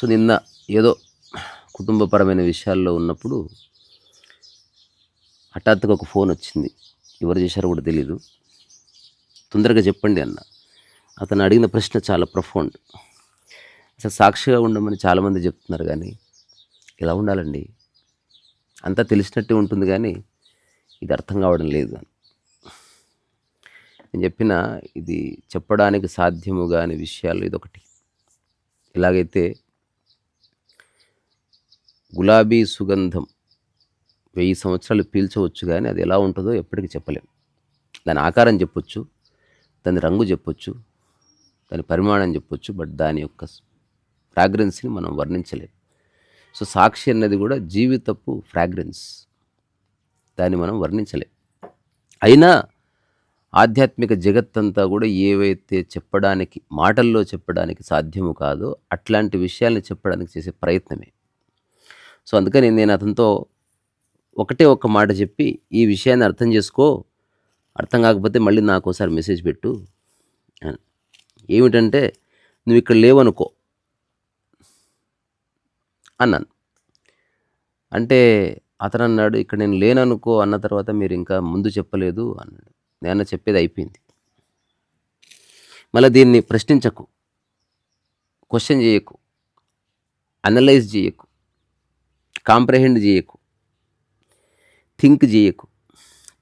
So నిన్న ఏదో కుటుంబపరమైన విషయాల్లో ఉన్నప్పుడు హఠాత్తుగా ఒక ఫోన్ వచ్చింది. ఎవరు చేశారో కూడా తెలీదు. తొందరగా చెప్పండి అన్న. అతను అడిగిన ప్రశ్న చాలా ప్రొఫౌండ్. అసలు సాక్షిగా ఉండమని చాలామంది చెప్తున్నారు కానీ ఎలా ఉండాలండి? అంతా తెలిసినట్టే ఉంటుంది కానీ ఇది అర్థం కావడం లేదు అని. నేను చెప్పిన ఇది చెప్పడానికి సాధ్యము కాని విషయాలు ఇదొకటి. ఎలాగైతే గులాబీ సుగంధం 1000 సంవత్సరాలు పీల్చవచ్చు కానీ అది ఎలా ఉంటుందో ఎప్పటికీ చెప్పలేం. దాని ఆకారం చెప్పొచ్చు, దాని రంగు చెప్పొచ్చు, దాని పరిమాణం చెప్పొచ్చు, బట్ దాని యొక్క ఫ్రాగ్రెన్స్ని మనం వర్ణించలేం. సో సాక్షి అన్నది కూడా జీవితపు ఫ్రాగ్రెన్స్, దాన్ని మనం వర్ణించలేం. అయినా ఆధ్యాత్మిక జగత్తంతా కూడా ఏవైతే చెప్పడానికి మాటల్లో చెప్పడానికి సాధ్యము కాదో అట్లాంటి విషయాల్ని చెప్పడానికి చేసే ప్రయత్నమే. సో అందుకని నేను అతనితో ఒకటే ఒక్క మాట చెప్పి, ఈ విషయాన్ని అర్థం చేసుకో, అర్థం కాకపోతే మళ్ళీ నాకు ఒకసారి మెసేజ్ పెట్టు అని. ఏమిటంటే, నువ్వు ఇక్కడ లేవనుకో అన్నాను. అంటే అతను అన్నాడు, ఇక్కడ నేను లేననుకో అన్న తర్వాత మీరు ఇంకా ముందు చెప్పలేదు అన్నాడు. నేను చెప్పేది అయిపోయింది, మళ్ళీ దీన్ని ప్రశ్నించకు, క్వశ్చన్ చేయకు, అనలైజ్ చేయకు, కాంప్రహెండ్ చేయకు, థింక్ చేయకు,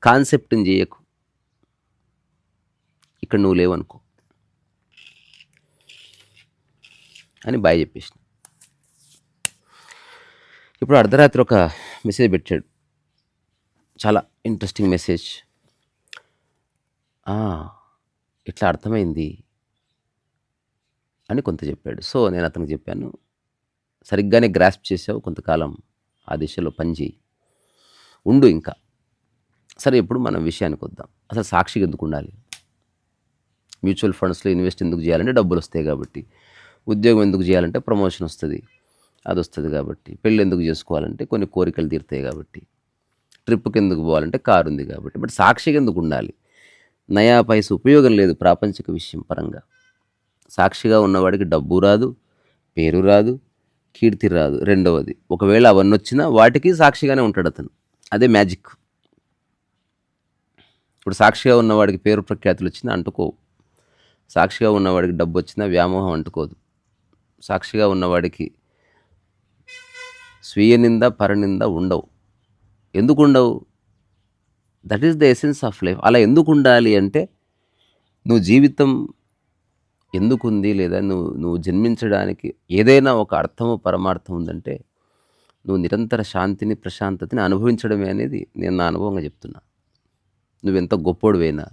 కాన్సెప్ట్ని చేయకు, ఇక్కడ నువ్వు లేవనుకో అని బాయ్ చెప్పేసిన. ఇప్పుడు అర్ధరాత్రి ఒక మెసేజ్ పెట్టాడు, చాలా ఇంట్రెస్టింగ్ మెసేజ్. ఇట్లా అర్థమైంది అని కొంత చెప్పాడు. సో నేను అతనికి చెప్పాను, సరిగ్గానే గ్రాస్ప్ చేసావు, కొంతకాలం ఆ దిశలో పనిచేయి, ఉండు ఇంకా. సరే, ఇప్పుడు మనం విషయానికి వద్దాం. అసలు సాక్షిగా ఎందుకు ఉండాలి? మ్యూచువల్ ఫండ్స్లో ఇన్వెస్ట్ ఎందుకు చేయాలంటే డబ్బులు వస్తాయి కాబట్టి, ఉద్యోగం ఎందుకు చేయాలంటే ప్రమోషన్ వస్తుంది, అది వస్తుంది కాబట్టి, పెళ్ళి ఎందుకు చేసుకోవాలంటే కొన్ని కోరికలు తీరుతాయి కాబట్టి, ట్రిప్కి ఎందుకు పోవాలంటే కారు ఉంది కాబట్టి. బట్ సాక్షిగా ఎందుకు ఉండాలి? నయా పైసా ఉపయోగం లేదు ప్రాపంచిక విషయం పరంగా. సాక్షిగా ఉన్నవాడికి డబ్బు రాదు, పేరు రాదు, కీర్తి రాదు. రెండవది, ఒకవేళ అవన్నీ వచ్చినా వాటికి సాక్షిగానే ఉంటాడు అతను. అదే మ్యాజిక్. ఇప్పుడు సాక్షిగా ఉన్నవాడికి పేరు ప్రఖ్యాతులు వచ్చినా అంటుకోవు, సాక్షిగా ఉన్నవాడికి డబ్బు వచ్చినా వ్యామోహం అంటుకోదు, సాక్షిగా ఉన్నవాడికి స్వీయ నింద పరనింద ఉండవు. ఎందుకు ఉండవు? That is the essence of life. అలా ఎందుకు ఉండాలి అంటే, నువ్వు జీవితం ఎందుకుంది, లేదా నువ్వు జన్మించడానికి ఏదైనా ఒక అర్థము పరమార్థం ఉందంటే నువ్వు నిరంతర శాంతిని ప్రశాంతతని అనుభవించడమే అనేది నేను నా అనుభవంగా చెప్తున్నా. నువ్వెంత గొప్పోడివైనా,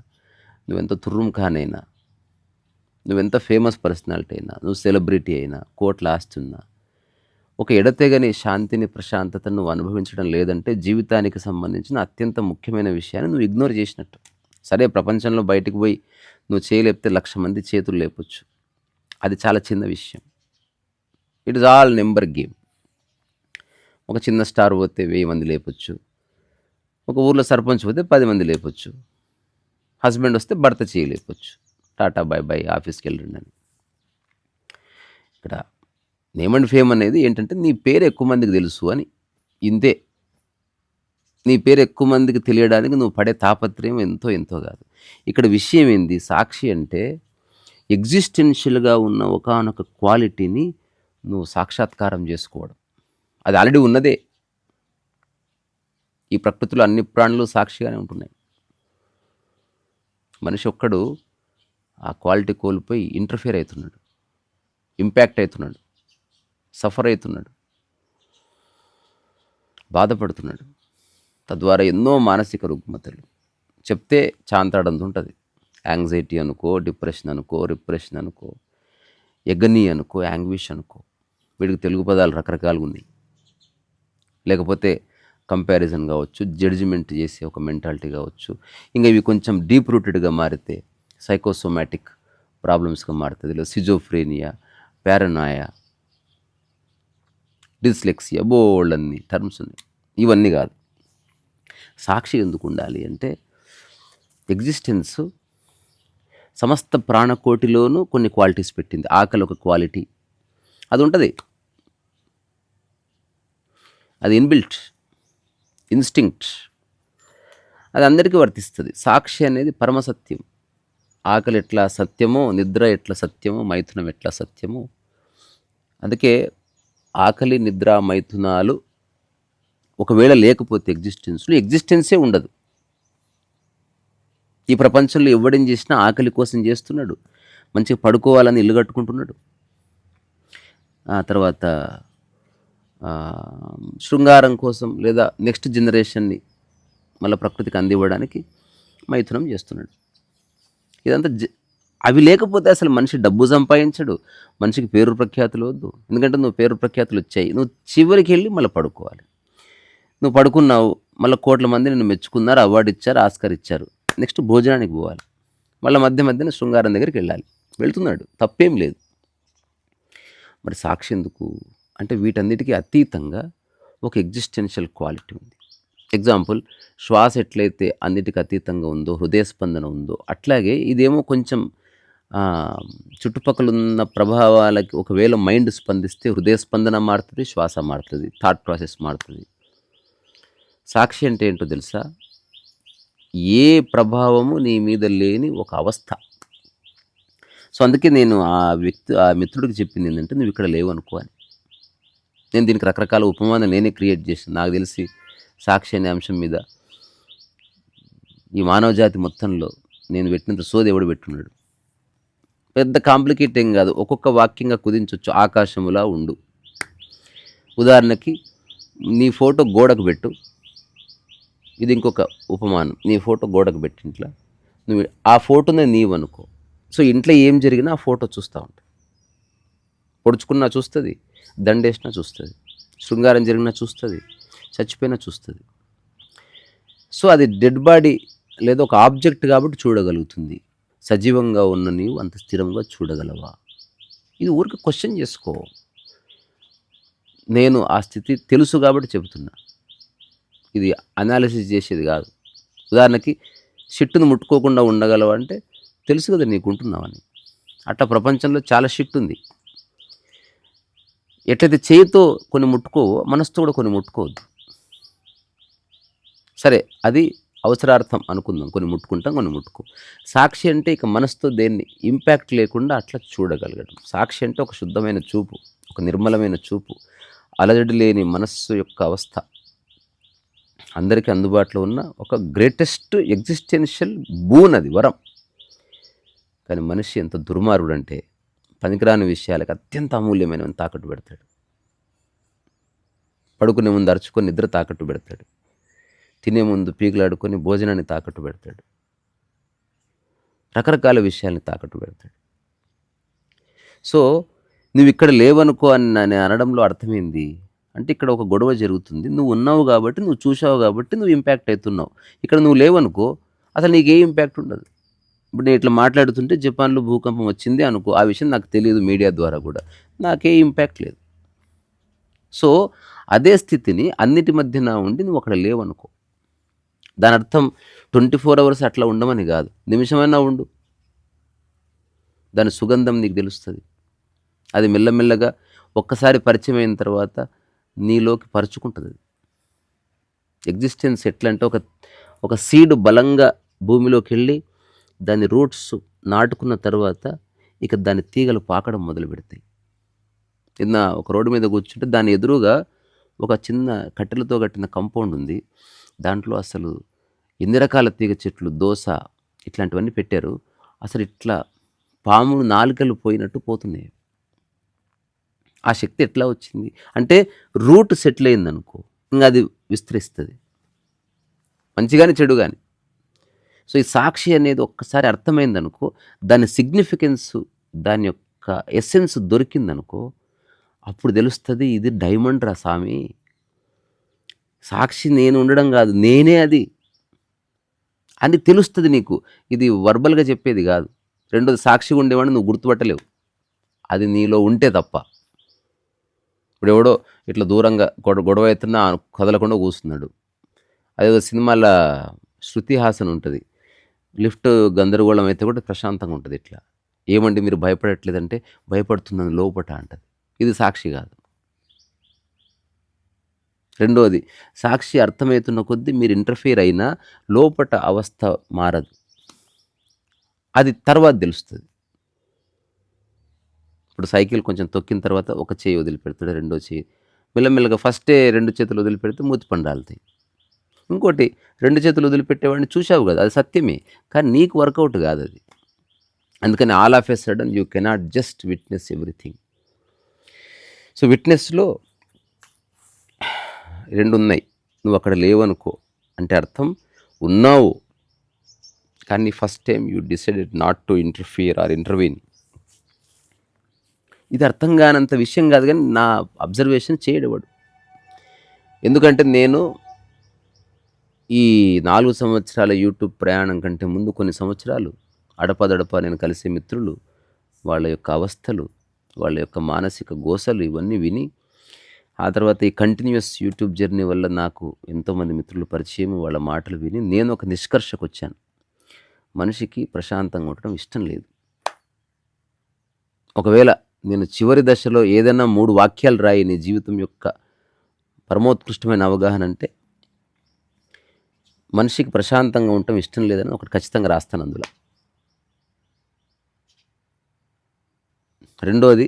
నువ్వెంత తుర్రుం ఖాన్ అయినా, నువ్వెంత ఫేమస్ పర్సనాలిటీ అయినా, నువ్వు సెలబ్రిటీ అయినా, కోట్ల ఆస్తి ఉన్నా, ఒక ఎడతెగని శాంతిని ప్రశాంతతను నువ్వు అనుభవించడం లేదంటే జీవితానికి సంబంధించిన అత్యంత ముఖ్యమైన విషయాన్ని నువ్వు ఇగ్నోర్ చేసినట్టు. సరే, ప్రపంచంలో బయటికి పోయి నువ్వు చేయలేపితే 1,00,000 మంది చేతులు లేపొచ్చు, అది చాలా చిన్న విషయం. It is all number game. ఒక చిన్న స్టార్ పోతే 1000 మంది లేపొచ్చు, ఒక ఊర్లో సర్పంచ్ పోతే 10 మంది లేపొచ్చు, హస్బెండ్ వస్తే భర్త చేయలేపొచ్చు, టాటా బై బై ఆఫీస్కి వెళ్ళండి అని. ఇక్కడ నేమ్ అండ్ ఫేమ్ అనేది ఏంటంటే నీ పేరు ఎక్కువ మందికి తెలుసు అని, ఇంతే. నీ పేరు ఎక్కువ మందికి తెలియడానికి నువ్వు పడే తాపత్రయం ఎంతో ఎంతో కాదు. ఇక్కడ విషయం ఏంది? సాక్షి అంటే ఎగ్జిస్టెన్షియల్గా ఉన్న ఒకానొక క్వాలిటీని నువ్వు సాక్షాత్కారం చేసుకోవడం. అది ఆల్రెడీ ఉన్నదే. ఈ ప్రకృతిలో అన్ని ప్రాణులు సాక్షిగానే ఉంటున్నాయి. మనిషి ఒక్కడు ఆ క్వాలిటీ కోల్పోయి ఇంటర్ఫియర్ అవుతున్నాడు, ఇంపాక్ట్ అవుతున్నాడు, సఫర్ అవుతున్నాడు, బాధపడుతున్నాడు. తద్వారా ఎన్నో మానసిక రుగ్మతలు చెప్తే చాంతాడంత ఉంటుంది. యాంగ్జైటీ అనుకో, డిప్రెషన్ అనుకో, రిప్రెషన్ అనుకో, ఎగనీ అనుకో, యాంగ్విష్ అనుకో. వీడికి తెలుగు పదాలు రకరకాలుగా ఉన్నాయి. లేకపోతే కంపారిజన్ కావచ్చు, జడ్జిమెంట్ చేసే ఒక మెంటాలిటీ కావచ్చు. ఇంకా ఇవి కొంచెం డీప్ రూటెడ్గా మారితే సైకోసోమాటిక్ ప్రాబ్లమ్స్గా మారుతుంది. లేదా సిజోఫ్రేనియా, పారనాయా, డిస్లెక్సియా, బోల్డన్ని టర్మ్స్ ఉన్నాయి. ఇవన్నీ కాదు. సాక్షి ఎందుకు ఉండాలి అంటే, ఎగ్జిస్టెన్స్ సమస్త ప్రాణకోటిలోనూ కొన్ని క్వాలిటీస్ పెట్టింది. ఆకలి ఒక క్వాలిటీ, అది ఉంటుంది. అది ఇన్బిల్ట్ ఇన్స్టింక్ట్, అది అందరికీ వర్తిస్తుంది. సాక్షి అనేది పరమసత్యం. ఆకలి ఎట్లా సత్యమో, నిద్ర ఎట్లా సత్యమో, మైథునం ఎట్లా సత్యమో, అందుకే ఆకలి నిద్ర మైథునాలు ఒకవేళ లేకపోతే ఎగ్జిస్టెన్సే ఉండదు. ఈ ప్రపంచంలో ఎవడేం చేసినా ఆకలి కోసం చేస్తున్నాడు, మంచిగా పడుకోవాలని ఇల్లు కట్టుకుంటున్నాడు, ఆ తర్వాత శృంగారం కోసం లేదా నెక్స్ట్ జనరేషన్ని మళ్ళీ ప్రకృతికి అందివ్వడానికి మైథునం చేస్తున్నాడు. ఇదంతా అవి లేకపోతే అసలు మనిషి డబ్బు సంపాదించడు, మనిషికి పేరు ప్రఖ్యాతులు వద్దు. ఎందుకంటే నువ్వు పేరు ప్రఖ్యాతులు వచ్చాయి, నువ్వు చివరికి వెళ్ళి మళ్ళీ పడుకోవాలి. నువ్వు పడుకున్నావు, మళ్ళీ కోట్ల మంది నిన్ను మెచ్చుకున్నారు, అవార్డు ఇచ్చారు, ఆస్కార్ ఇచ్చారు, నెక్స్ట్ భోజనానికి పోవాలి, మళ్ళీ మధ్యన శృంగారం దగ్గరికి వెళ్ళాలి. వెళ్తున్నాడు, తప్పేం లేదు. మరి సాక్షి ఎందుకు అంటే వీటన్నిటికీ అతీతంగా ఒక ఎగ్జిస్టెన్షియల్ క్వాలిటీ ఉంది. ఎగ్జాంపుల్, శ్వాస ఎట్లయితే అన్నిటికీ అతీతంగా ఉందో, హృదయ స్పందన ఉందో, అట్లాగే ఇదేమో కొంచెం చుట్టుపక్కల ఉన్న ప్రభావాలకి ఒకవేళ మైండ్ స్పందిస్తే హృదయ స్పందన మారుతుంది, శ్వాస మారుతుంది, థాట్ ప్రాసెస్ మారుతుంది. సాక్షి అంటే ఏంటో తెలుసా? ఏ ప్రభావము నీ మీద లేని ఒక అవస్థ. సో అందుకే నేను ఆ మిత్రుడికి చెప్పింది ఏంటంటే, నువ్వు ఇక్కడ లేవు అనుకో అని. నేను దీనికి రకరకాల ఉపమానం నేనే క్రియేట్ చేసాను. నాకు తెలిసి సాక్షి అనే అంశం మీద ఈ మానవ జాతి మొత్తంలో నేను పెట్టినంత సోది ఎవడు పెట్టున్నాడు. పెద్ద కాంప్లికేట్ ఏం కాదు, ఒక్కొక్క వాక్యంగా కుదించవచ్చు. ఆకాశములా ఉండు, ఉదాహరణకి నీ ఫోటో గోడకు పెట్టు, ఇది ఇంకొక ఉపమానం. నీ ఫోటో గోడకు పెట్టి ఇంట్లో నువ్వు ఆ ఫోటోనే నీవు అనుకో. సో ఇంట్లో ఏం జరిగినా ఆ ఫోటో చూస్తూ ఉంటావు. పొడుచుకున్నా చూస్తుంది, దండేసినా చూస్తుంది, శృంగారం జరిగినా చూస్తుంది, చచ్చిపోయినా చూస్తుంది. సో అది డెడ్ బాడీ లేదా ఒక ఆబ్జెక్ట్ కాబట్టి చూడగలుగుతుంది. సజీవంగా ఉన్న నీవు అంత స్థిరంగా చూడగలవా? ఇది ఊరికి క్వశ్చన్ చేసుకో. నేను ఆ స్థితి తెలుసు కాబట్టి చెబుతున్నా, ఇది అనాలిసిస్ చేసేది కాదు. ఉదాహరణకి షిట్టును ముట్టుకోకుండా ఉండగలవా అంటే తెలుసు కదా నీకు ఉంటున్నావని. అట్లా ప్రపంచంలో చాలా షిట్ ఉంది. ఎట్లయితే చేయితో కొన్ని ముట్టుకోవో, మనసుతో కూడా కొన్ని ముట్టుకోవద్దు. సరే, అది అవసరార్థం అనుకుందాం, కొన్ని ముట్టుకుంటాం, కొన్ని ముట్టుకో. సాక్షి అంటే ఇక మనసుతో దేన్ని ఇంపాక్ట్ లేకుండా అట్లా చూడగలగడం. సాక్షి అంటే ఒక శుద్ధమైన చూపు, ఒక నిర్మలమైన చూపు, అలజడి లేని మనస్సు యొక్క అవస్థ, అందరికీ అందుబాటులో ఉన్న ఒక గ్రేటెస్ట్ ఎగ్జిస్టెన్షియల్ బూన్, అది వరం. కానీ మనిషి ఎంత దుర్మార్గుడు అంటే పనికిరాని విషయాలకు అత్యంత అమూల్యమైనవని తాకట్టు పెడతాడు. పడుకునే ముందు అరుచుకొని నిద్ర తాకట్టు పెడతాడు, తినే ముందు పీకులాడుకొని భోజనాన్ని తాకట్టు పెడతాడు, రకరకాల విషయాల్ని తాకట్టు పెడతాడు. సో నువ్వు ఇక్కడ లేవనుకో అని నేను అనడంలో అర్థమైంది అంటే, ఇక్కడ ఒక గొడవ జరుగుతుంది, నువ్వు ఉన్నావు కాబట్టి, నువ్వు చూసావు కాబట్టి నువ్వు ఇంపాక్ట్ అవుతున్నావు. ఇక్కడ నువ్వు లేవనుకో అసలు నీకే ఇంపాక్ట్ ఉండదు. ఇప్పుడు నేను ఇట్లా మాట్లాడుతుంటే జపాన్లో భూకంపం వచ్చింది అనుకో, ఆ విషయం నాకు తెలియదు, మీడియా ద్వారా కూడా నాకే ఇంపాక్ట్ లేదు. సో అదే స్థితిని అన్నిటి మధ్యన ఉండి నువ్వు అక్కడ లేవనుకో, దాని అర్థం 24 hours అట్లా ఉండమని కాదు, నిమిషమైనా ఉండు. దాని సుగంధం నీకు తెలుస్తుంది. అది మెల్లమెల్లగా ఒక్కసారి పరిచయం అయిన తర్వాత నీలోకి పరుచుకుంటుంది. ఎగ్జిస్టెన్స్ ఎట్లా అంటే, ఒక సీడ్ బలంగా భూమిలోకి వెళ్ళి దాని రూట్స్ నాటుకున్న తర్వాత ఇక దాని తీగలు పాకడం మొదలు పెడతాయి. నిన్న ఒక రోడ్డు మీద కూర్చుంటే దాని ఎదురుగా ఒక చిన్న కట్టెలతో కట్టిన కాంపౌండ్ ఉంది. దాంట్లో అసలు ఎన్ని రకాల తీగ చెట్లు, దోస ఇట్లాంటివన్నీ పెట్టారు. అసలు ఇట్లా పాము నాలుకలు పోయినట్టు పోతున్నాయి. ఆ శక్తి ఎట్లా వచ్చింది అంటే, రూట్ సెటిల్ అయిందనుకో ఇంకా అది విస్తరిస్తుంది, మంచి కానీ చెడు కానీ. సో ఈ సాక్షి అనేది ఒక్కసారి అర్థమైందనుకో, దాని సిగ్నిఫికెన్స్, దాని యొక్క ఎసెన్స్ దొరికిందనుకో, అప్పుడు తెలుస్తుంది ఇది డైమండ్ రా స్వామి. సాక్షి నేను ఉండడం కాదు, నేనే అది అని తెలుస్తుంది నీకు. ఇది వర్బల్గా చెప్పేది కాదు. రెండోది, సాక్షిగా ఉండేవాడిని నువ్వు గుర్తుపట్టలేవు, అది నీలో ఉంటే తప్ప. ఇప్పుడు ఎవడో ఇట్లా దూరంగా గొడవ అవుతున్నా కదలకుండా కూర్చున్నాడు. అదేదో సినిమాల శృతి హాసన్ ఉంటుంది, లిఫ్ట్ గందరగోళం అయితే కూడా ప్రశాంతంగా ఉంటుంది. ఇట్లా ఏమండి మీరు భయపడట్లేదంటే, భయపడుతున్నాను లోపట అంటది. ఇది సాక్షి కాదు. రెండోది, సాక్షి అర్థమవుతున్న కొద్దీ మీరు ఇంటర్ఫియర్ అయినా లోపట అవస్థ మారదు. అది తర్వాత తెలుస్తుంది. ఇప్పుడు సైకిల్ కొంచెం తొక్కిన తర్వాత ఒక చేయి వదిలిపెడతాడు, రెండో చేయి మెల్లమెల్లగా ఫస్టే 2 చేతులు వదిలిపెడితే మూతి పండు రాలుతాయి. ఇంకోటి 2 చేతులు వదిలిపెట్టేవాడిని చూసావు కదా, అది సత్యమే. కానీ నీకు వర్కౌట్ కాదు అది. అందుకని all of a sudden you cannot just witness everything. So విట్నెస్లో 2 ఉన్నాయి. నువ్వు అక్కడ లేవనుకో అంటే అర్థం ఉన్నావు, కానీ first time you decided not to interfere or intervene. ఇది అర్థం కానంత విషయం కాదు, కానీ నా అబ్జర్వేషన్ చేయడవాడు. ఎందుకంటే నేను ఈ 4 సంవత్సరాల యూట్యూబ్ ప్రయాణం కంటే ముందు కొన్ని సంవత్సరాలు అడపదడప నేను కలిసే మిత్రులు, వాళ్ళ యొక్క అవస్థలు, వాళ్ళ యొక్క మానసిక గోసలు ఇవన్నీ విని, ఆ తర్వాత ఈ కంటిన్యూస్ యూట్యూబ్ జర్నీ వల్ల నాకు ఎంతోమంది మిత్రులు పరిచయం, వాళ్ళ మాటలు విని నేను ఒక నిష్కర్షకు వచ్చాను. మనిషికి ప్రశాంతంగా ఉండటం ఇష్టం లేదు. ఒకవేళ నేను చివరి దశలో ఏదైనా 3 వాక్యాలు రాయి నీ జీవితం యొక్క పరమోత్కృష్టమైన అవగాహన అంటే, మనిషికి ప్రశాంతంగా ఉండటం ఇష్టం లేదని ఒకటి ఖచ్చితంగా రాస్తాను అందులో. రెండోది,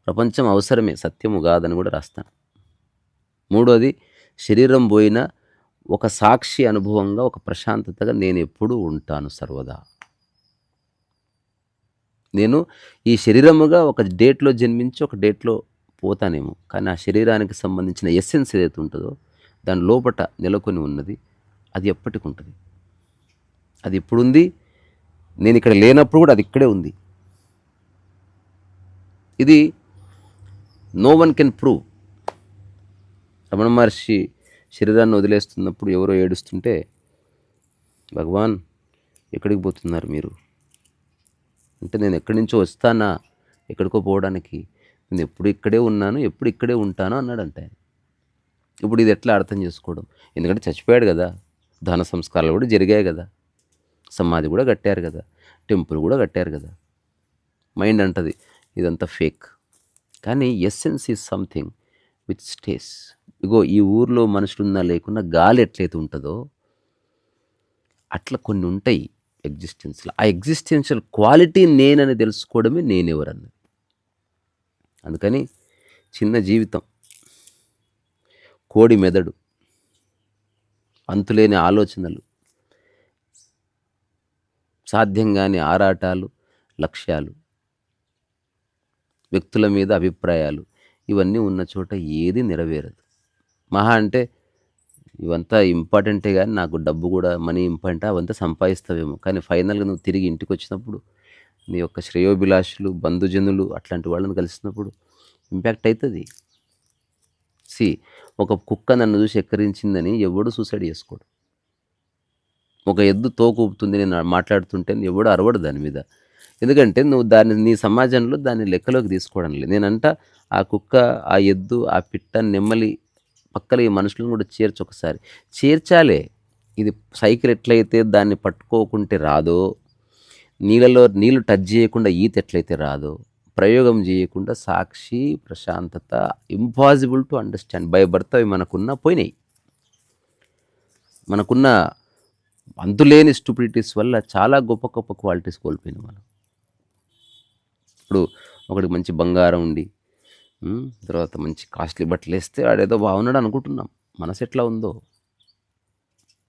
ప్రపంచం అవసరమే సత్యము కాదని కూడా రాస్తాను. మూడోది, శరీరం పోయిన ఒక సాక్షి అనుభవంగా, ఒక ప్రశాంతతగా నేను ఎప్పుడూ ఉంటాను సర్వదా. నేను ఈ శరీరముగా ఒక డేట్లో జన్మించి ఒక డేట్లో పోతానేమో, కానీ ఆ శరీరానికి సంబంధించిన ఎస్సెన్స్ ఏదైతే ఉంటుందో దాని లోపట నెలకొని ఉన్నది, అది ఎప్పటికి ఉంటుంది. అది ఇప్పుడుంది, నేను ఇక్కడ లేనప్పుడు కూడా అది ఇక్కడే ఉంది. ఇది no one can prove. Ramana Maharshi శరీరాన్ని వదిలేస్తున్నప్పుడు ఎవరో ఏడుస్తుంటే, భగవాన్ ఎక్కడికి పోతున్నారు మీరు అంటే, నేను ఎక్కడి నుంచో వస్తానా ఎక్కడికో పోవడానికి, నేను ఎప్పుడు ఇక్కడే ఉన్నాను, ఎప్పుడు ఇక్కడే ఉంటాను అన్నాడంట ఆయన. ఇప్పుడు ఇది ఎట్లా అర్థం చేసుకోవడం? ఎందుకంటే చచ్చిపోయాడు కదా, దహన సంస్కారాలు కూడా జరిగాయి కదా, సమాధి కూడా కట్టారు కదా, టెంపుల్ కూడా కట్టారు కదా. మైండ్ అంటది ఇదంతా ఫేక్, కానీ essence is something which stays. ఇగో ఈ ఊర్లో మనుషులున్నా లేకున్నా గాలి ఎట్లయితే ఉంటుందో అట్లా కొన్ని ఉంటాయి ఎగ్జిస్టెన్స్లో. ఆ ఎగ్జిస్టెన్షియల్ క్వాలిటీ నేనని తెలుసుకోవడమే నేనెవరన్నది. అందుకని చిన్న జీవితం, కోడి మెదడు, అంతులేని ఆలోచనలు, సాధ్యం కాని ఆరాటాలు, లక్ష్యాలు, వ్యక్తుల మీద అభిప్రాయాలు, ఇవన్నీ ఉన్న చోట ఏది నెరవేరదు. మహా అంటే ఇవంతా ఇంపార్టెంటే, కానీ నాకు డబ్బు కూడా మనీ ఇంపార్టెంట్, అవంతా సంపాదిస్తావేమో, కానీ ఫైనల్గా నువ్వు తిరిగి ఇంటికి వచ్చినప్పుడు నీ యొక్క శ్రేయోభిలాషులు, బంధుజనులు అట్లాంటి వాళ్ళని కలిసినప్పుడు ఇంపాక్ట్ అవుతుంది. ఒక కుక్క నన్ను చూసి ఎక్కరించిందని ఎవడు సూసైడ్ చేసుకోడు. ఒక ఎద్దు తోకు ఊపుతుంది నేను మాట్లాడుతుంటే ఎవడు అరవడు దాని మీద, ఎందుకంటే నువ్వు దాన్ని నీ సమాజంలో దాన్ని లెక్కలోకి తీసుకోవడం లేదు. నేనంట ఆ కుక్క, ఆ ఎద్దు, ఆ పిట్ట, నెమ్మలి పక్కన ఈ మనుషులను కూడా ఒకసారి చేర్చాలే. ఇది సైకిల్ ఎట్లయితే దాన్ని పట్టుకోకుంటే రాదో, నీళ్ళు టచ్ చేయకుండా ఈత ఎట్లయితే రాదో, ప్రయోగం చేయకుండా సాక్షి, ప్రశాంతత impossible to understand. By birth అవి మనకున్న పోయినాయి. మనకున్న అంతులేని స్టూపిడిటీస్ వల్ల చాలా గొప్ప గొప్ప క్వాలిటీస్ కోల్పోయినాం మనం. ఇప్పుడు ఒకడికి మంచి బంగారం ఉండి తర్వాత మంచి కాస్ట్లీ బట్టలు వేస్తే వాడేదో బాగున్నాడు అనుకుంటున్నాం. మనసు ఎట్లా ఉందో.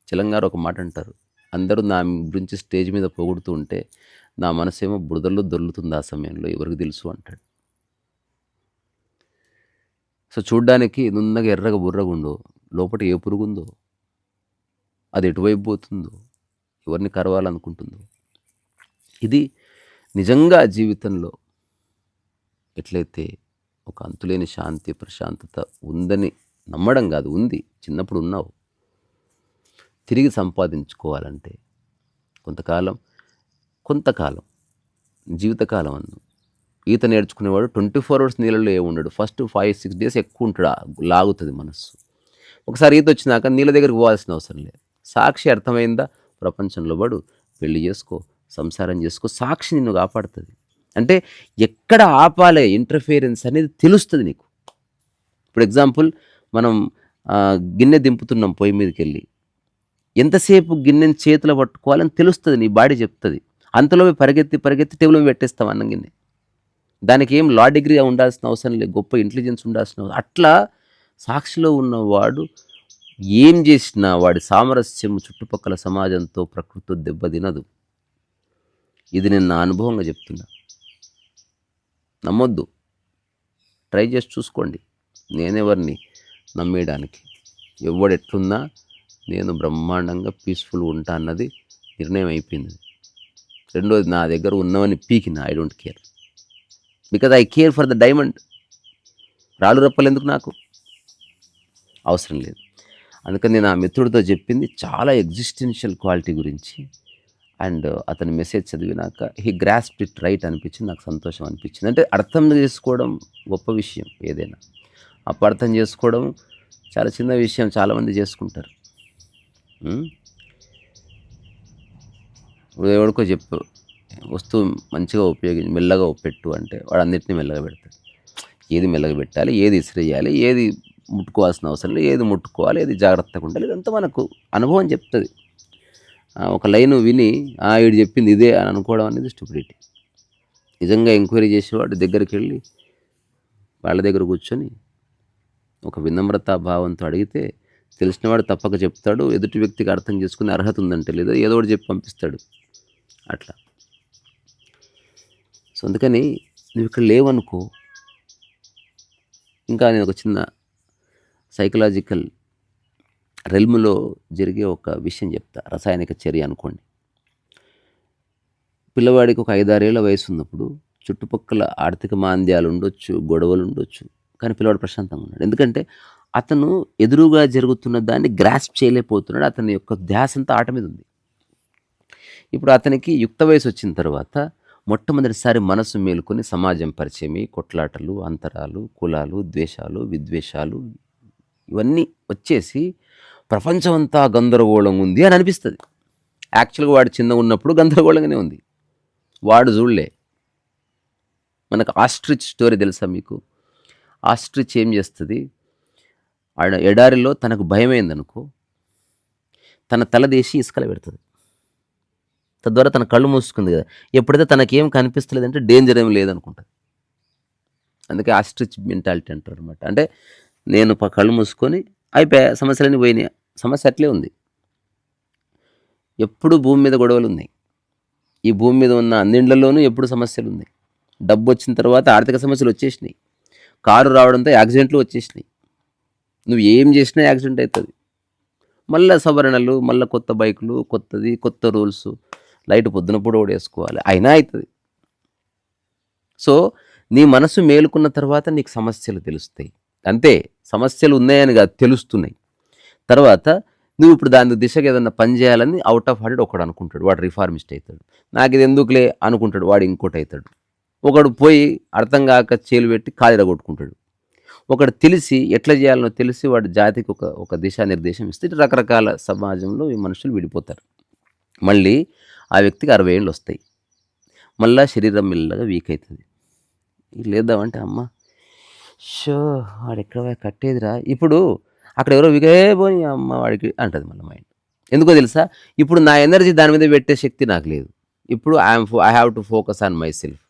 తెలంగాణ ఒక మాట అంటారు, అందరూ నా గురించి స్టేజ్ మీద పొగుడుతూ ఉంటే నా మనసేమో బురదల్లో దొర్లుతుంది ఆ సమయంలో, ఎవరికి తెలుసు అంటాడు. సో చూడ్డానికి నున్నగా ఎర్రగా బుర్రగా ఉండో, లోపల ఏ పురుగుందో, అది ఎటువైపు పోతుందో, ఎవరిని కరవాలనుకుంటుందో. ఇది నిజంగా జీవితంలో ఎట్లయితే ఒక అంతులేని శాంతి, ప్రశాంతత ఉందని నమ్మడం కాదు, ఉంది, చిన్నప్పుడు ఉన్నావు. తిరిగి సంపాదించుకోవాలంటే కొంతకాలం జీవితకాలం అన్ను. ఈత నేర్చుకునేవాడు 24 hours నీళ్ళలో ఉండడు. ఫస్ట్ 5-6 days ఎక్కువ ఉంటాడు, లాగుతుంది మనస్సు. ఒకసారి ఈత వచ్చినాక నీళ్ళ దగ్గరికి పోవాల్సిన అవసరం లేదు. సాక్షి అర్థమైందా? ప్రపంచంలో పడు, పెళ్లి చేసుకో, సంసారం చేసుకో, సాక్షి నిన్ను కాపాడుతుంది. అంటే ఎక్కడ ఆపాలే ఇంటర్ఫియరెన్స్ అనేది తెలుస్తుంది నీకు. ఇప్పుడు ఎగ్జాంపుల్, మనం గిన్నె దింపుతున్నాం పొయ్యి మీదకెళ్ళి, ఎంతసేపు గిన్నెని చేతిలో పట్టుకోవాలని తెలుస్తుంది, నీ బాడీ చెప్తుంది. అంతలో పరిగెత్తి పరిగెత్తి టేబుల్ మీద పెట్టేస్తాం అన్నం గిన్నె. దానికి ఏం లా డిగ్రీ ఉండాల్సిన అవసరం లేదు, గొప్ప ఇంటెలిజెన్స్ ఉండాల్సిన అవసరం. అట్లా సాక్షిలో ఉన్నవాడు ఏం చేసినా వాడి సామరస్యం చుట్టుపక్కల సమాజంతో ప్రకృతితో దెబ్బతినదు. ఇది నేను నా అనుభవంగా చెప్తున్నా. నమ్మొద్దు, ట్రై చేసి చూసుకోండి. నేనెవరిని నమ్మేయడానికి? ఎవడు ఎట్లున్నా నేను బ్రహ్మాండంగా పీస్ఫుల్గా ఉంటా అన్నది నిర్ణయం అయిపోయింది. రెండోది, నా దగ్గర ఉన్నవని పీకిన, I don't care, because I care for the diamond. రాళ్ళు రప్పలు ఎందుకు నాకు? అవసరం లేదు. అందుకని నేను ఆ మిత్రుడితో చెప్పింది చాలా ఎగ్జిస్టెన్షియల్ క్వాలిటీ గురించి. అండ్ అతని మెసేజ్ చదివినాక హీ గ్రాస్ప్డ్ ఇట్ రైట్ అనిపించింది, నాకు సంతోషం అనిపించింది. అంటే అర్థం చేసుకోవడం గొప్ప విషయం. ఏదైనా అపార్థం చేసుకోవడం చాలా చిన్న విషయం, చాలామంది చేసుకుంటారు. ఎవరికో చెప్పు, వస్తువు మంచిగా మెల్లగా పెట్టు అంటే వాడు అన్నిటిని మెల్లగా పెడతాడు. ఏది మెల్లగా పెట్టాలి, ఏది ఇసిరేయాలి, ఏది ముట్టుకోవాల్సిన అవసరం లేదు, ఏది ముట్టుకోవాలి, ఏది జాగ్రత్తగా ఉండాలి, ఇదంతా మనకు అనుభవం చెప్తుంది. ఒక లైను విని వీడు చెప్పింది ఇదే అని అనుకోవడం అనేది స్టూపిడిటీ. నిజంగా ఎంక్వైరీ చేసేవాడు దగ్గరికి వెళ్ళి వాళ్ళ దగ్గర కూర్చొని ఒక వినమ్రతా భావంతో అడిగితే తెలిసినవాడు తప్పక చెప్తాడు. ఎదుటి వ్యక్తికి అర్థం చేసుకునే అర్హత ఉందంటే లేదో ఏదో ఒకటి చెప్పి పంపిస్తాడు. అట్లా. సో అందుకని నువ్వు ఇక్కడ లేవనుకో, ఇంకా నేను ఒక చిన్న సైకలాజికల్ రెల్మ్లో జరిగే ఒక విషయం చెప్తా. రసాయనిక చర్య అనుకోండి. పిల్లవాడికి ఒక 5-6 ఏళ్ల వయసు ఉన్నప్పుడు చుట్టుపక్కల ఆర్థిక మాంద్యాలు ఉండొచ్చు, గొడవలు ఉండొచ్చు, కానీ పిల్లవాడు ప్రశాంతంగా ఉన్నాడు. ఎందుకంటే అతను ఎదురుగా జరుగుతున్న దాన్ని గ్రాస్ప్ చేయలేకపోతున్నాడు. అతని యొక్క ధ్యాస అంతా ఆట మీద ఉంది. ఇప్పుడు అతనికి యుక్త వయసు వచ్చిన తర్వాత మొట్టమొదటిసారి మనసు మేలుకొని సమాజం పరిచయమి, కొట్లాటలు, అంతరాలు, కులాలు, ద్వేషాలు, విద్వేషాలు ఇవన్నీ వచ్చేసి ప్రపంచం అంతా గందరగోళం ఉంది అని అనిపిస్తుంది. యాక్చువల్గా వాడు చిన్నగా ఉన్నప్పుడు గందరగోళంగానే ఉంది, వాడు చూడలే. మనకు ఆస్ట్రిచ్ స్టోరీ తెలుసా మీకు? ఆస్ట్రిచ్ ఏం చేస్తుంది, ఆడ ఎడారిలో తనకు భయమైందనుకో తన తల తీసి ఇసుకలో పెడుతుంది. తద్వారా తన కళ్ళు మూసుకుంది కదా, ఎప్పుడైతే తనకేం కనిపిస్తలేదంటే డేంజర్ ఏం లేదనుకుంటుంది. అందుకే ఆస్ట్రిచ్ మెంటాలిటీ అంటారు అనమాట. అంటే నేను కళ్ళు మూసుకొని అయిపోయా, సమస్యలన్నీ పోయినాయి. సమస్య అట్లే ఉంది. ఎప్పుడు భూమి మీద గొడవలు ఉన్నాయి. ఈ భూమి మీద ఉన్న అన్నిండ్లలోనూ ఎప్పుడు సమస్యలు ఉన్నాయి. డబ్బు వచ్చిన తర్వాత ఆర్థిక సమస్యలు వచ్చేసినాయి. కారు రావడంతో యాక్సిడెంట్లు వచ్చేసినాయి. నువ్వు ఏం చేసినా యాక్సిడెంట్ అవుతుంది. మళ్ళీ సవరణలు, మళ్ళీ కొత్త బైకులు, కొత్త రూల్స్, లైట్ పొద్దునప్పుడు కూడా వేసుకోవాలి, అయినా అవుతుంది. సో నీ మనసు మేలుకున్న తర్వాత నీకు సమస్యలు తెలుస్తాయి. అంతే, సమస్యలు ఉన్నాయని కాదు, తెలుస్తున్నాయి. తర్వాత నువ్వు ఇప్పుడు దాని దిశగా ఏదన్నా పని చేయాలని అవుట్ ఆఫ్ హార్ట్ ఒకడు అనుకుంటాడు, వాడు రిఫార్మిస్ట్ అవుతాడు. నాకు ఇది ఎందుకులే అనుకుంటాడు, వాడు ఇంకోటి అవుతాడు. ఒకడు పోయి అర్థం కాక చేలు పెట్టి కాలిర కొట్టుకుంటాడు. ఒకడు తెలిసి ఎట్లా చేయాలనో తెలిసి వాడు జాతికి ఒక దిశానిర్దేశం ఇస్తే రకరకాల సమాజంలో ఈ మనుషులు విడిపోతారు. మళ్ళీ ఆ వ్యక్తికి 60 ఏళ్ళు వస్తాయి. మళ్ళీ శరీరం మెల్లగా వీక్ అవుతుంది. లేదామంటే అమ్మ షో వాడు ఎక్కడ కట్టేదిరా, ఇప్పుడు అక్కడ ఎవరో పోయి అమ్మ వాడికి అంటుంది మళ్ళీ మైండ్. ఎందుకో తెలుసా, ఇప్పుడు నా ఎనర్జీ దాని మీద పెట్టే శక్తి నాకు లేదు. ఇప్పుడు I have to focus on my self.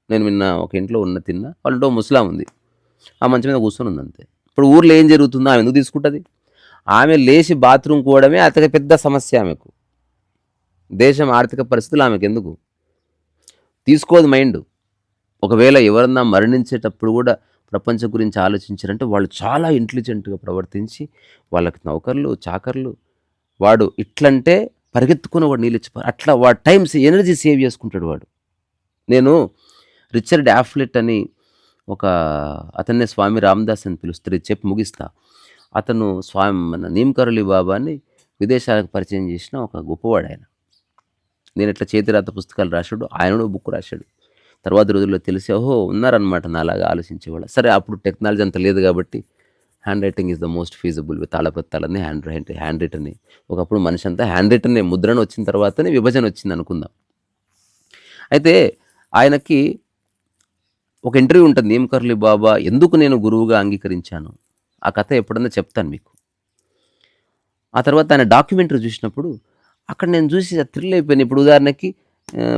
నేను నిన్న ఒక ఇంట్లో తిన్నా, వాళ్ళతో ముస్లాం ఉంది, ఆ మంచం మీద కూర్చొని ఉంది అంతే. ఇప్పుడు ఊర్లో ఏం జరుగుతుందో ఆమె ఎందుకు తీసుకుంటుంది? ఆమె లేచి బాత్రూమ్ పోవడమే అతి పెద్ద సమస్య ఆమెకు. దేశం ఆర్థిక పరిస్థితులు ఆమెకు ఎందుకు తీసుకోదు మైండ్. ఒకవేళ ఎవరన్నా మరణించేటప్పుడు కూడా ప్రపంచం గురించి ఆలోచించారంటే వాళ్ళు చాలా ఇంటెలిజెంట్గా ప్రవర్తించి వాళ్ళకి నౌకర్లు, చాకర్లు, వాడు ఇట్లంటే పరిగెత్తుకుని వాడు నీళ్ళు ఇచ్చిపోయి అట్లా వాడు టైమ్స్ ఎనర్జీ సేవ్ చేసుకుంటాడు వాడు. నేను రిచర్డ్ యాఫ్లెట్ అని ఒక అతన్నే స్వామి రామదాస్ అని పిలుస్తారు, చెప్పి ముగిస్తా. అతను మన నీమ్కరోలి బాబాని విదేశాలకు పరిచయం చేసిన ఒక గొప్పవాడు ఆయన. నేను ఇట్లా చేతిరాత పుస్తకాలు రాశాడు, ఆయన బుక్ రాశాడు. తర్వాత రోజుల్లో తెలిసి ఓహో ఉన్నారనమాట నాలాగా ఆలోచించేవాళ్ళు. సరే అప్పుడు టెక్నాలజీ అంత లేదు కాబట్టి handwriting is the most feasible. తాళపత్రాలన్నీ హ్యాండ్ రిటన్. ఒకప్పుడు మనిషి అంతా హ్యాండ్ రిటన్ ముద్రణ వచ్చిన తర్వాతనే విభజన వచ్చింది అనుకుందాం. అయితే ఆయనకి ఒక ఇంటర్వ్యూ ఉంటుంది, నీమ్కరోలి బాబా ఎందుకు నేను గురువుగా అంగీకరించాను, ఆ కథ ఎప్పుడన్నా చెప్తాను మీకు. ఆ తర్వాత ఆయన డాక్యుమెంటరీ చూసినప్పుడు అక్కడ నేను చూసి థ్రిల్ అయిపోయాను. ఇప్పుడు ఉదాహరణకి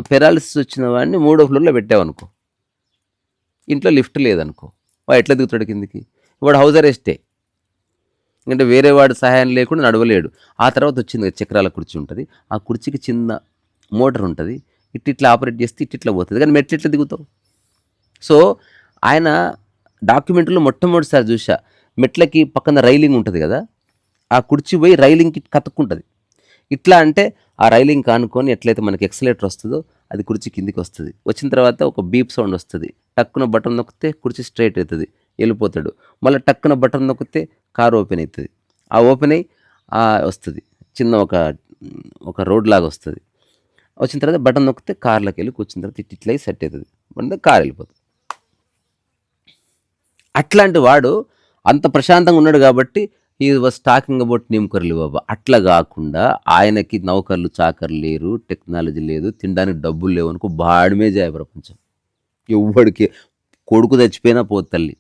పెరాలిసిస్ వచ్చిన వాడిని 3వ ఫ్లోర్‌లో పెట్టావనుకో, ఇంట్లో లిఫ్ట్ లేదనుకో, వాడు ఎట్లా దిగుతాడు కిందికి? వాడు హౌస్ అరెస్టే. ఎందుకంటే వేరే వాడి సహాయం లేకుండా నడవలేడు. ఆ తర్వాత వచ్చింది చక్రాల కుర్చీ ఉంటుంది. ఆ కుర్చీకి చిన్న మోటార్ ఉంటుంది. ఇట్లా ఆపరేట్ చేస్తే ఇట్లా పోతుంది. కానీ మెట్లు ఎట్లా దిగుతావు? సో ఆయన డాక్యుమెంటరీలో మొట్టమొదటిసారి చూసా, మెట్లకి పక్కన రైలింగ్ ఉంటుంది కదా, ఆ కుర్చీ పోయి రైలింగ్కి కతుక్కుంటుంది. ఇట్లా అంటే ఆ రైలింగ్ కానుకొని ఎట్లయితే మనకి ఎక్సలేటర్ వస్తుందో అది కుర్చీ కిందికి వస్తుంది. వచ్చిన తర్వాత ఒక బీప్ సౌండ్ వస్తుంది. టక్కున బటన్ నొక్కితే కుర్చీ స్ట్రైట్ అవుతుంది, వెళ్ళిపోతాడు. మళ్ళీ టక్కున బటన్ నొక్కితే కార్ ఓపెన్ అవుతుంది. ఆ ఓపెన్ అయ్యి వస్తుంది, చిన్న ఒక రోడ్ లాగా వస్తుంది. వచ్చిన తర్వాత బటన్ నొక్కితే కార్లోకి వెళ్ళి కూర్చున్న తర్వాత ఇట్లా సెట్ అవుతుంది, మన కార్ వెళ్ళిపోతుంది. అట్లాంటి వాడు అంత ప్రశాంతంగా ఉన్నాడు కాబట్టి ఈ వాజ్ టాకింగ్ అబౌట్ నిమ్కర్లు బాబా. అట్లా కాకుండా ఆయనకి నౌకర్లు చాకర్లు లేరు, టెక్నాలజీ లేదు, తినడానికి డబ్బులు లేవు అనుకో, బాడిమే జాయ ప్రపంచం. ఎవ్వడికి కొడుకు చచ్చిపోయినా పోదు తల్లి,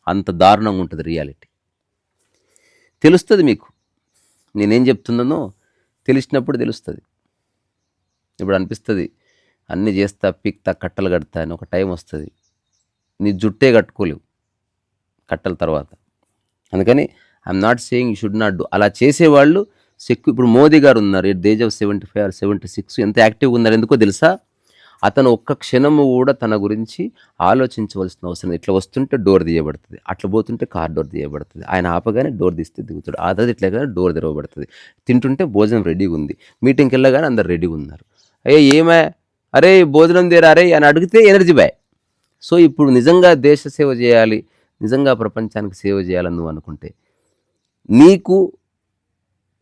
అంత దారుణంగా ఉంటుంది రియాలిటీ. తెలుస్తుంది మీకు, నేనేం చెప్తున్నానో తెలిసినప్పుడు తెలుస్తుంది. ఇప్పుడు అనిపిస్తుంది అన్నీ చేస్తా, పీక్తా, కట్టలు కడతా అని. ఒక టైం వస్తుంది నీ జుట్టే కట్టుకోలేవు కట్టల తర్వాత. అందుకని I'm not saying you should not do. అలా చేసేవాళ్ళు ఇప్పుడు మోదీ గారు ఉన్నారు, at the age of 75 or 76 ఎంత యాక్టివ్గా ఉన్నారు. ఎందుకో తెలుసా? అతను ఒక్క క్షణము కూడా తన గురించి ఆలోచించవలసిన అవసరం. ఇట్లా వస్తుంటే డోర్ తీయబడుతుంది, అట్లా పోతుంటే కార్ డోర్ తీయబడుతుంది. ఆయన ఆపగానే డోర్ తీస్తే దిగుతాడు, ఆ తర్వాత ఇట్లా కానీ డోర్ తెరవబడుతుంది. తింటుంటే భోజనం రెడీగా ఉంది, మీటింగ్కి వెళ్ళగానే అందరు రెడీగా ఉన్నారు. ఏమే అరే భోజనం దేరా అరే అని అడిగితే ఎనర్జీ బాయ్. సో ఇప్పుడు నిజంగా దేశ సేవ చేయాలి, నిజంగా ప్రపంచానికి సేవ చేయాలని నువ్వు అనుకుంటే నీకు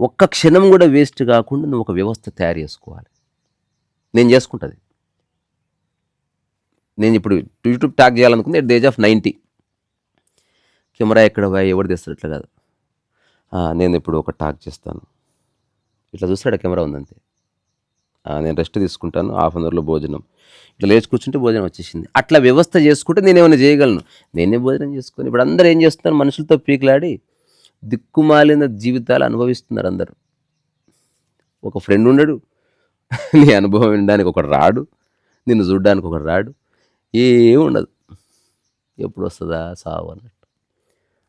ఒక్క క్షణం కూడా వేస్ట్ కాకుండా నువ్వు ఒక వ్యవస్థ తయారు చేసుకోవాలి. నేను చేసుకుంటుంది. నేను ఇప్పుడు యూట్యూబ్ టాక్ చేయాలనుకుంది at the age of 90. Camera ఎక్కడ పోయి ఎవరు తెస్తారు? ఇట్లా కాదు, నేను ఇప్పుడు ఒక టాక్ చేస్తాను, ఇట్లా చూస్తాడు కెమెరా ఉందంతే, నేను రెస్ట్ తీసుకుంటాను, హాఫ్ అన్ అవర్లో భోజనం, ఇట్లా లేచి కూర్చుంటే భోజనం వచ్చేసింది. అట్లా వ్యవస్థ చేసుకుంటే నేను ఏమైనా చేయగలను. నేనే భోజనం చేసుకొని ఇప్పుడు అందరూ ఏం చేస్తున్నారు? మనుషులతో పీకులాడి దిక్కుమాలిన జీవితాలు అనుభవిస్తున్నారు అందరూ. ఒక ఫ్రెండ్ ఉండడు, నీ అనుభవం వినడానికి ఒకడు రాడు, నిన్ను చూడడానికి ఒకడు రాడు, ఏం ఉండదు. ఎప్పుడు వస్తుందా సావు అన్నట్టు.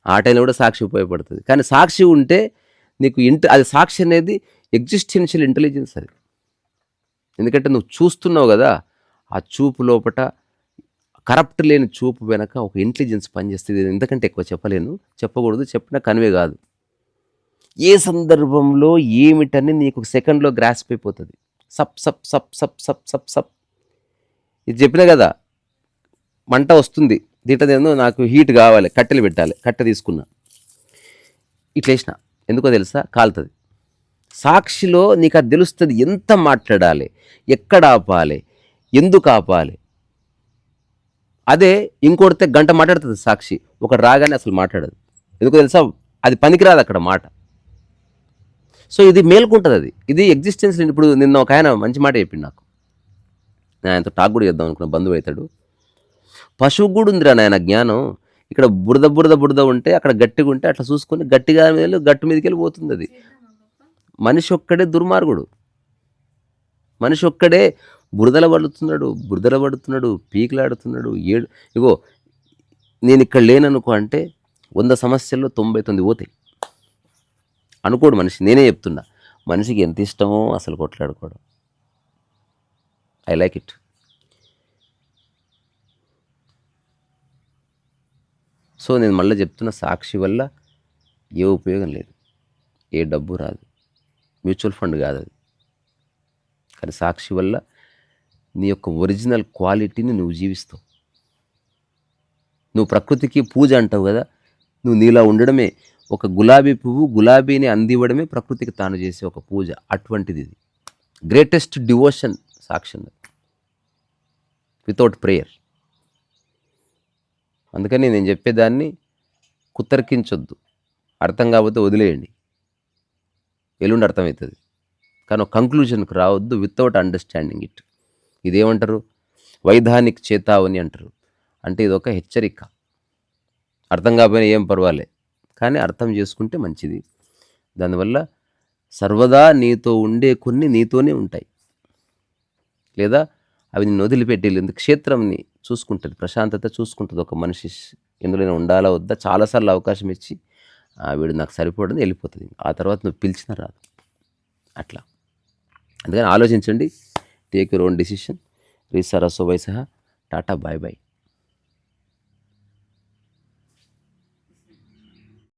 ఆ టైంలో కూడా సాక్షి ఉపయోగపడుతుంది. కానీ సాక్షి ఉంటే నీకు అది సాక్షి అనేది ఎగ్జిస్టెన్షియల్ ఇంటెలిజెన్స్ అది. ఎందుకంటే నువ్వు చూస్తున్నావు కదా, ఆ చూపు లోపట కరప్ట్ లేని చూపు వెనక ఒక ఇంటెలిజెన్స్ పనిచేస్తుంది. ఎందుకంటే ఎక్కువ చెప్పలేను, చెప్పకూడదు, చెప్పినా కన్వే కాదు. ఏ సందర్భంలో ఏమిటని నీకు ఒక సెకండ్లో గ్రాస్ప్ అయిపోతుంది. సప్ సప్ సప్ సప్ సప్ సప్ సప్. ఇది చెప్పినా కదా, మంట వస్తుంది, దీంట్లో నాకు హీట్ కావాలి, కట్టెలు పెట్టాలి, కట్టె తీసుకున్నా, ఇట్లా వేసిన, ఎందుకో తెలుసా? కాలుతుంది. సాక్షిలో నీకు అది తెలుస్తుంది, ఎంత మాట్లాడాలి, ఎక్కడ ఆపాలి, ఎందుకు ఆపాలి. అదే ఇంకొడితే గంట మాట్లాడుతుంది సాక్షి, ఒకటి రాగానే అసలు మాట్లాడదు. ఎందుకో తెలుసా? అది పనికిరాదు అక్కడ మాట. సో ఇది మేల్కుంటుంది, ఇది ఎగ్జిస్టెన్స్. ఇప్పుడు నిన్న ఒక ఆయన మంచి మాట చెప్పింది నాకు, నేను ఆయనతో టాక్ కూడా చేద్దాం అనుకున్న, బంధువు అవుతాడు. పశువుకు కూడా ఉందిరా నాయన జ్ఞానం. ఇక్కడ బురద బురద బురద ఉంటే అక్కడ గట్టిగా ఉంటే అట్లా చూసుకొని గట్టిగా గట్టు మీదకి వెళ్ళి పోతుంది అది. మనిషి ఒక్కడే దుర్మార్గుడు, మనిషి ఒక్కడే బురదల పడుతున్నాడు, పీకులాడుతున్నాడు. ఇగో నేను ఇక్కడ లేననుకో అంటే 100 సమస్యల్లో 99 పోతాయి అనుకోడు మనిషి. నేనే చెప్తున్నా, మనిషికి ఎంత ఇష్టమో అసలు కొట్లాడుకోవడం. I like it. సో నేను మళ్ళీ చెప్తున్నా, సాక్షి వల్ల ఏ ఉపయోగం లేదు, ఏ డబ్బు రాదు, మ్యూచువల్ ఫండ్ కాదు అది. కానీ సాక్షి వల్ల నీ యొక్క ఒరిజినల్ క్వాలిటీని నువ్వు జీవిస్తావు. నువ్వు ప్రకృతికి పూజ అంటావు కదా, నువ్వు నీలా ఉండడమే. ఒక గులాబీ పువ్వు గులాబీని అందివ్వడమే ప్రకృతికి తాను చేసే ఒక పూజ. అటువంటిది ఇది. గ్రేటెస్ట్ డివోషన్ సాక్షి, వితౌట్ ప్రేయర్. అందుకని నేను చెప్పేదాన్ని కుత్తర్కించొద్దు, అర్థం కాకపోతే వదిలేయండి, ఎల్లుండి అర్థమవుతుంది. కానీ ఒక కంక్లూజన్కి రావద్దు వితౌట్ అండర్స్టాండింగ్ ఇట్. ఇదేమంటారు? వైధానిక్ చేతావని అంటారు. అంటే ఇది ఒక హెచ్చరిక. అర్థం కాకపోయినా ఏం పర్వాలే, కానీ అర్థం చేసుకుంటే మంచిది. దానివల్ల సర్వదా నీతో ఉండే కొన్ని నీతోనే ఉంటాయి, లేదా అవి నిన్ను వదిలిపెట్టి వెళ్ళింది. క్షేత్రంని చూసుకుంటుంది, ప్రశాంతత చూసుకుంటుంది. ఒక మనిషి ఎందులోనే ఉండాలా వద్దా చాలాసార్లు అవకాశం ఇచ్చి వీడు నాకు సరిపోవడం వెళ్ళిపోతుంది. ఆ తర్వాత నువ్వు పిలిచినా రాదు. అట్లా అందుకని ఆలోచించండి. Take your own decision. రీసా రసో వైసహ. Tata, bye bye.